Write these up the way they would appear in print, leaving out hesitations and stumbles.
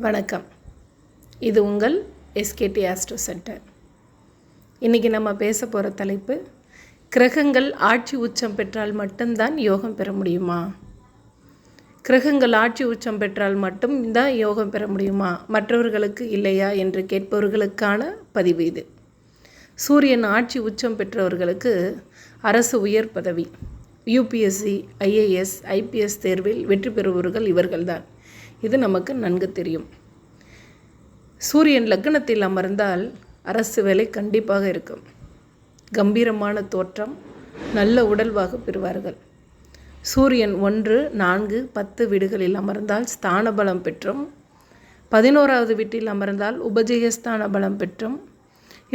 வணக்கம். இது உங்கள் எஸ்கேடி ஆஸ்ட்ரோ சென்டர். இன்றைக்கி நம்ம பேச போகிற தலைப்பு, கிரகங்கள் ஆட்சி உச்சம் பெற்றால் மட்டும்தான் யோகம் பெற முடியுமா? கிரகங்கள் ஆட்சி உச்சம் பெற்றால் மட்டும்தான் யோகம் பெற முடியுமா, மற்றவர்களுக்கு இல்லையா என்று கேட்பவர்களுக்கான பதிவு இது. சூரியன் ஆட்சி உச்சம் பெற்றவர்களுக்கு அரசு உயர் பதவி, யூபிஎஸ்சி, ஐஏஎஸ், ஐபிஎஸ் தேர்வில் வெற்றி பெறுபவர்கள் இவர்கள்தான். இது நமக்கு நன்கு தெரியும். சூரியன் லக்னத்தில் அமர்ந்தால் அரசு வேலை கண்டிப்பாக இருக்கும். கம்பீரமான தோற்றம், நல்ல உடல்வாக பெறுவார்கள். சூரியன் 1, 4, 10 வீடுகளில் அமர்ந்தால் ஸ்தான பலம் பெற்றும், 11வது வீட்டில் அமர்ந்தால் உபஜயஸ்தான பலம் பெற்றும்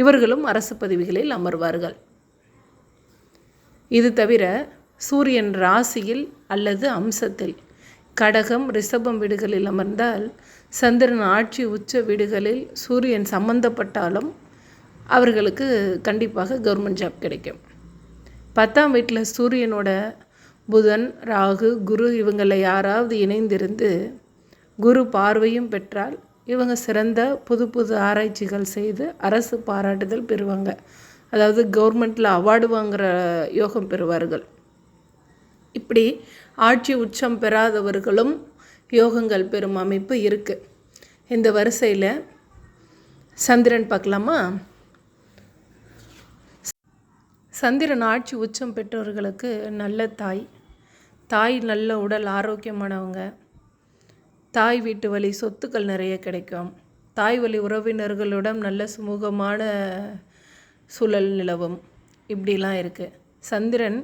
இவர்களும் அரசு பதவிகளில் அமர்வார்கள். இது தவிர சூரியன் ராசியில் அல்லது அம்சத்தில் கடகம், ரிஷபம் வீடுகளில் அமர்ந்தால், சந்திரன் ஆட்சி உச்ச வீடுகளில் சூரியன் சம்பந்தப்பட்டாலும் அவர்களுக்கு கண்டிப்பாக கவர்மெண்ட் ஜாப் கிடைக்கும். 10ஆம் வீட்டில் சூரியனோட புதன், ராகு, குரு இவங்களை யாராவது இணைந்திருந்து குரு பார்வையும் பெற்றால் இவங்க சிறந்த புது புது ஆராய்ச்சிகள் செய்து அரசு பாராட்டுதல் பெறுவாங்க. அதாவது கவர்மெண்ட்டில் அவார்டு வாங்குகிற யோகம் பெறுவார்கள். இப்படி ஆட்சி உச்சம் பெறாதவர்களும் யோகங்கள் பெறும் அமைப்பு இருக்குது. இந்த வரிசையில் சந்திரன் பார்க்கலாமா? சந்திரன் ஆட்சி உச்சம் பெற்றவர்களுக்கு நல்ல தாய் நல்ல உடல் ஆரோக்கியமானவங்க, தாய் வீட்டு வழி சொத்துக்கள் நிறைய கிடைக்கும், தாய் வழி உறவினர்களுடன் நல்ல சுமூகமான சூழல் நிலவும், இப்படிலாம் இருக்குது. சந்திரன்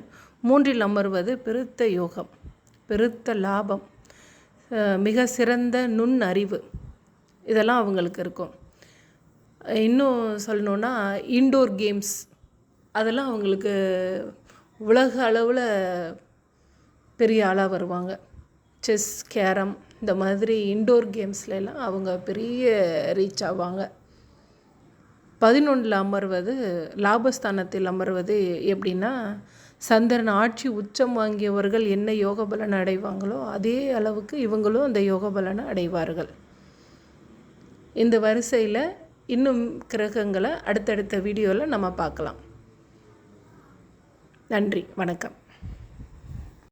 3இல் அமர்வது பெருத்த யோகம், பெருத்த லாபம், மிக சிறந்த நுண் அறிவு, இதெல்லாம் அவங்களுக்கு இருக்கும். இன்னும் சொல்லணுன்னா இன்டோர் கேம்ஸ் அதெல்லாம் அவங்களுக்கு உலக அளவில் பெரிய ஆளாக வருவாங்க. செஸ், கேரம் இந்த மாதிரி இன்டோர் கேம்ஸ்லாம் அவங்க பெரிய ரீச் ஆவாங்க. 11இல் அமர்வது, லாபஸ்தானத்தில் அமர்வது எப்படின்னா, சந்திரன் ஆட்சி உச்சம் வாங்கியவர்கள் என்ன யோக பலனை அடைவாங்களோ அதே அளவுக்கு இவங்களும் அந்த யோக பலனை அடைவார்கள். இந்த வரிசையில் இன்னும் கிரகங்களை அடுத்தடுத்த வீடியோவில் நம்ம பார்க்கலாம். நன்றி, வணக்கம்.